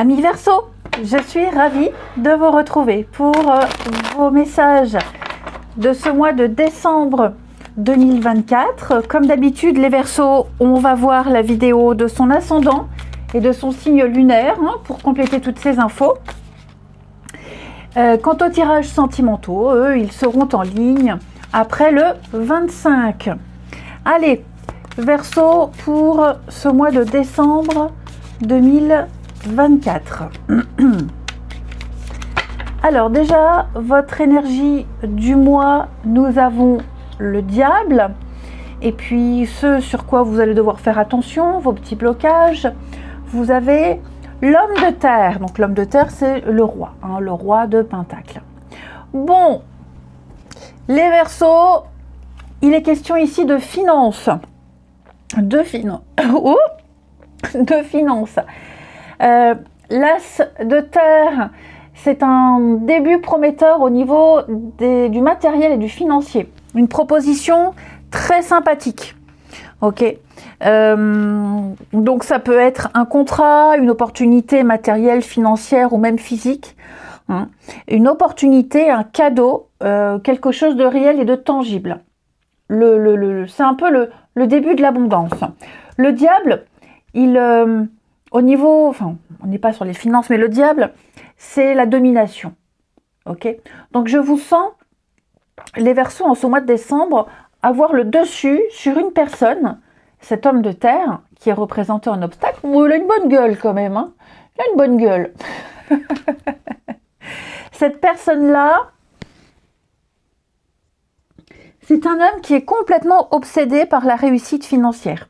Amis Verseau, je suis ravie de vous retrouver pour vos messages de ce mois de décembre 2024. Comme d'habitude, les Verseaux, on va voir la vidéo de son ascendant et de son signe lunaire pour compléter toutes ces infos. Quant aux tirages sentimentaux, eux, ils seront en ligne après le 25. Allez, Verseau pour ce mois de décembre 2024. Alors déjà, votre énergie du mois, nous avons le diable. Et puis ce sur quoi vous allez devoir faire attention, vos petits blocages. Vous avez l'homme de terre. Donc l'homme de terre, c'est le roi de Pentacle. Bon, les Verseaux, il est question ici de finances. De finances. L'as de terre, c'est un début prometteur au niveau du matériel et du financier. Une proposition très sympathique. Ok. Donc ça peut être un contrat, une opportunité matérielle, financière ou même physique. Une opportunité, un cadeau, quelque chose de réel et de tangible. C'est un peu le début de l'abondance. Le diable, au niveau, enfin, on n'est pas sur les finances, mais le diable, c'est la domination. Ok. Donc je vous sens, les Verseaux, en ce mois de décembre, avoir le dessus sur une personne, cet homme de terre, qui est représenté en obstacle. Oh, il a une bonne gueule quand même, hein. Il a une bonne gueule. Cette personne-là, c'est un homme qui est complètement obsédé par la réussite financière.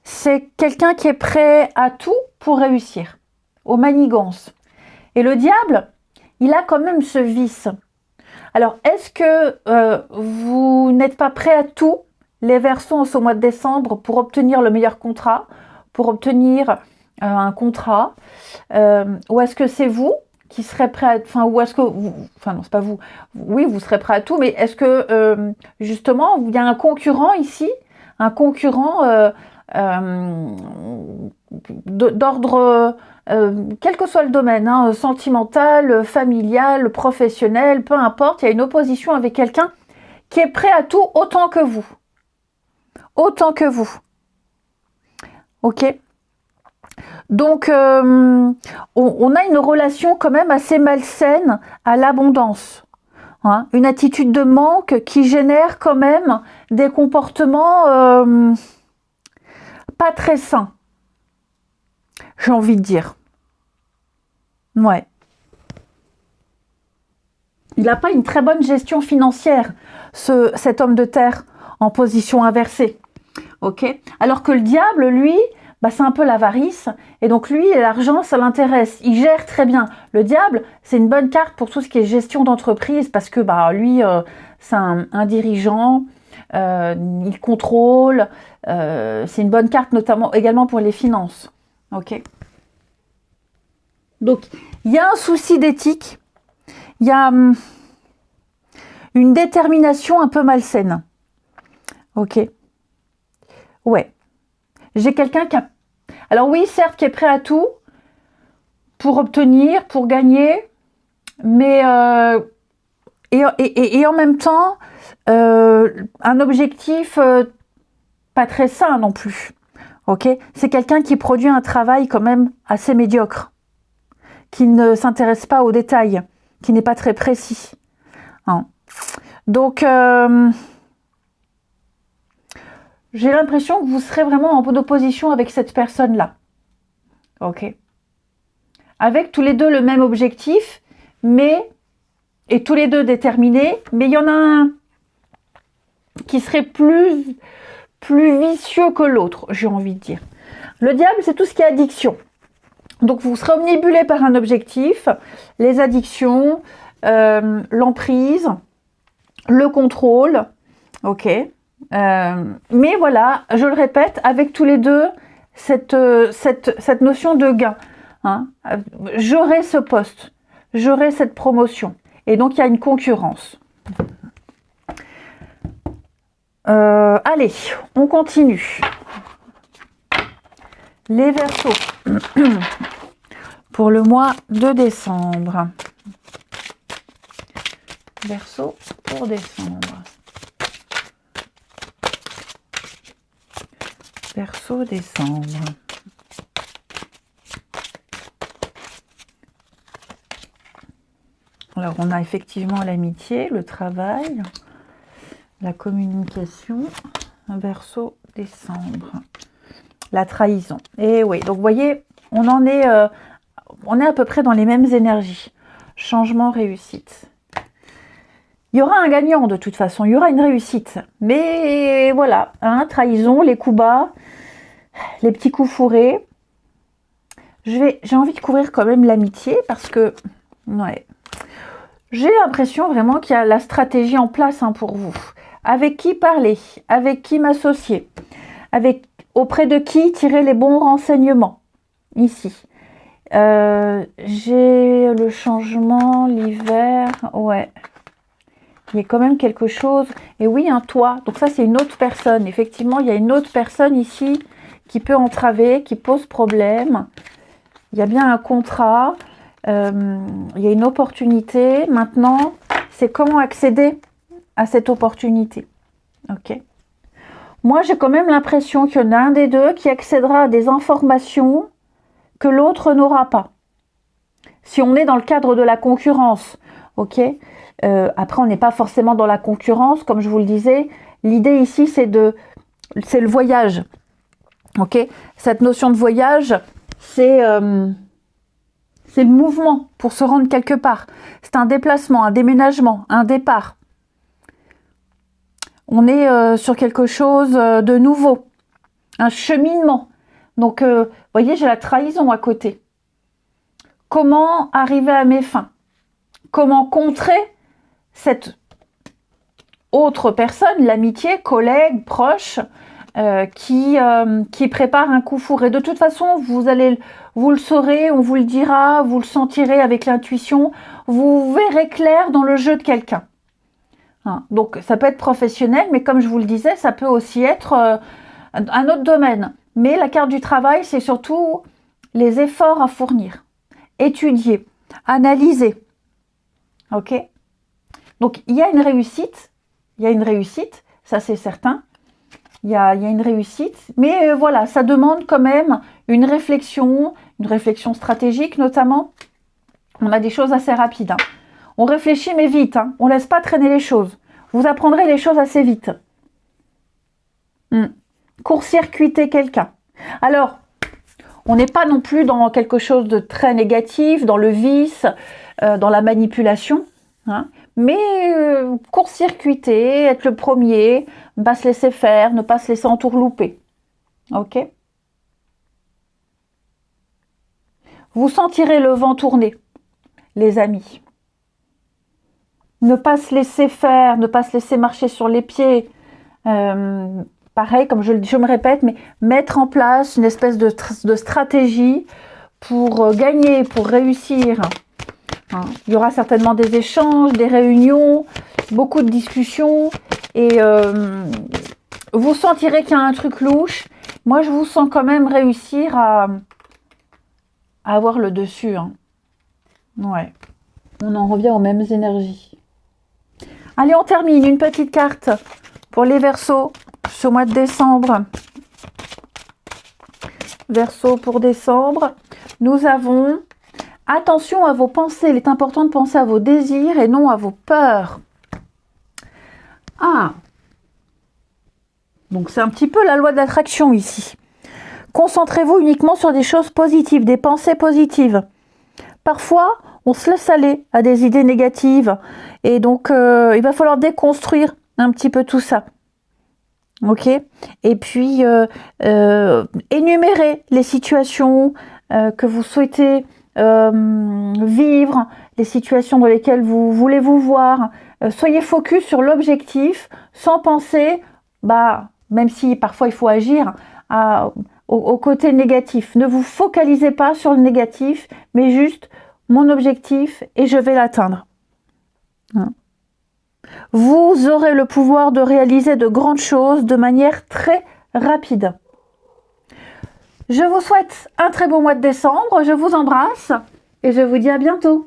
C'est quelqu'un qui est prêt à tout pour réussir, aux manigances. Et le diable, il a quand même ce vice. Alors, est-ce que vous n'êtes pas prêt à tout, les Verseaux, en ce mois de décembre, pour obtenir le meilleur contrat, pour obtenir un contrat, ou est-ce que c'est vous qui serez prêt à... Enfin, ou est-ce que... non, c'est pas vous. Oui, vous serez prêt à tout, mais est-ce que, justement, il y a un concurrent ici, un concurrent d'ordre... quel que soit le domaine, sentimental, familial, professionnel, peu importe, il y a une opposition avec quelqu'un qui est prêt à tout autant que vous. Autant que vous. Ok. Donc, on a une relation quand même assez malsaine à l'abondance. Une attitude de manque qui génère quand même des comportements pas très sains. J'ai envie de dire. Ouais. Il n'a pas une très bonne gestion financière, cet homme de terre en position inversée. Ok. Alors que le diable, lui, c'est un peu l'avarice. Et donc lui, l'argent, ça l'intéresse. Il gère très bien. Le diable, c'est une bonne carte pour tout ce qui est gestion d'entreprise parce que lui, c'est un dirigeant. Il contrôle. C'est une bonne carte notamment également pour les finances. Ok. Donc, il y a un souci d'éthique, il y a une détermination un peu malsaine. Ok. Ouais. J'ai quelqu'un qui a... Alors oui, certes, qui est prêt à tout pour obtenir, pour gagner, mais... et en même temps, un objectif pas très sain non plus. Ok. C'est quelqu'un qui produit un travail quand même assez médiocre, qui ne s'intéresse pas aux détails, qui n'est pas très précis. Donc, j'ai l'impression que vous serez vraiment en opposition avec cette personne-là. Ok. Avec tous les deux le même objectif, et tous les deux déterminés, mais il y en a un qui serait plus vicieux que l'autre, j'ai envie de dire. Le diable, c'est tout ce qui est addiction. Donc, vous serez omnibulé par un objectif, les addictions, l'emprise, le contrôle, ok. Mais voilà, je le répète, avec tous les deux, cette notion de gain. J'aurai ce poste, j'aurai cette promotion. Et donc, il y a une concurrence. Allez, on continue. Les Verseaux, pour le mois de décembre. Verseau pour décembre. Verseau, décembre. Alors, on a effectivement l'amitié, le travail, la communication. Verseau, décembre. La trahison. Et oui, donc vous voyez, on est à peu près dans les mêmes énergies. Changement, réussite. Il y aura un gagnant de toute façon, il y aura une réussite. Mais voilà, hein, trahison, les coups bas, les petits coups fourrés. J'ai envie de couvrir quand même l'amitié parce que, ouais, j'ai l'impression vraiment qu'il y a la stratégie en place hein, pour vous. Avec qui parler, avec qui m'associer, auprès de qui tirer les bons renseignements. Ici. J'ai le changement, l'hiver, ouais. Il y a quand même quelque chose. Et oui, un toit. Donc ça, c'est une autre personne. Effectivement, il y a une autre personne ici qui peut entraver, qui pose problème. Il y a bien un contrat. Il y a une opportunité. Maintenant, c'est comment accéder à cette opportunité. Ok. Moi, j'ai quand même l'impression qu'il y en a un des deux qui accédera à des informations que l'autre n'aura pas. Si on est dans le cadre de la concurrence, ok. Après, on n'est pas forcément dans la concurrence, comme je vous le disais. L'idée ici, c'est le voyage. Ok. Cette notion de voyage, c'est le mouvement pour se rendre quelque part. C'est un déplacement, un déménagement, un départ. On est sur quelque chose de nouveau, un cheminement. Donc, vous voyez, j'ai la trahison à côté. Comment arriver à mes fins? Comment contrer cette autre personne, l'amitié, collègue, proche, qui prépare un coup fourré? De toute façon, vous le saurez, on vous le dira, vous le sentirez avec l'intuition, vous verrez clair dans le jeu de quelqu'un. Hein, donc, ça peut être professionnel, mais comme je vous le disais, ça peut aussi être un autre domaine. Mais la carte du travail, c'est surtout les efforts à fournir, étudier, analyser. Ok? Donc, il y a une réussite, ça c'est certain. Il y a une réussite, mais voilà, ça demande quand même une réflexion stratégique notamment. On a des choses assez rapides. Hein. On réfléchit mais vite, hein. On ne laisse pas traîner les choses. Vous apprendrez les choses assez vite. Court-circuiter quelqu'un. Alors, on n'est pas non plus dans quelque chose de très négatif, dans le vice, dans la manipulation, hein, mais court-circuiter, être le premier, ne pas se laisser faire, ne pas se laisser entourlouper. Ok? Vous sentirez le vent tourner, les amis. Ne pas se laisser faire, ne pas se laisser marcher sur les pieds. Pareil, comme je me répète, mais mettre en place une espèce de stratégie pour gagner, pour réussir. Hein. Il y aura certainement des échanges, des réunions, beaucoup de discussions. Et vous sentirez qu'il y a un truc louche. Moi, je vous sens quand même réussir à avoir le dessus. Hein. Ouais. On en revient aux mêmes énergies. Allez, on termine. Une petite carte pour les Verseaux ce mois de décembre. Verseau pour décembre. Nous avons attention à vos pensées. Il est important de penser à vos désirs et non à vos peurs. Ah! Donc c'est un petit peu la loi de l'attraction ici. Concentrez-vous uniquement sur des choses positives, des pensées positives. Parfois, on se laisse aller à des idées négatives. Et donc, il va falloir déconstruire un petit peu tout ça. Ok? Et puis, énumérer les situations que vous souhaitez vivre, les situations dans lesquelles vous voulez vous voir. Soyez focus sur l'objectif sans penser, même si parfois il faut agir, au côté négatif. Ne vous focalisez pas sur le négatif, mais juste mon objectif et je vais l'atteindre. Vous aurez le pouvoir de réaliser de grandes choses de manière très rapide. Je vous souhaite un très beau mois de décembre, je vous embrasse et je vous dis à bientôt.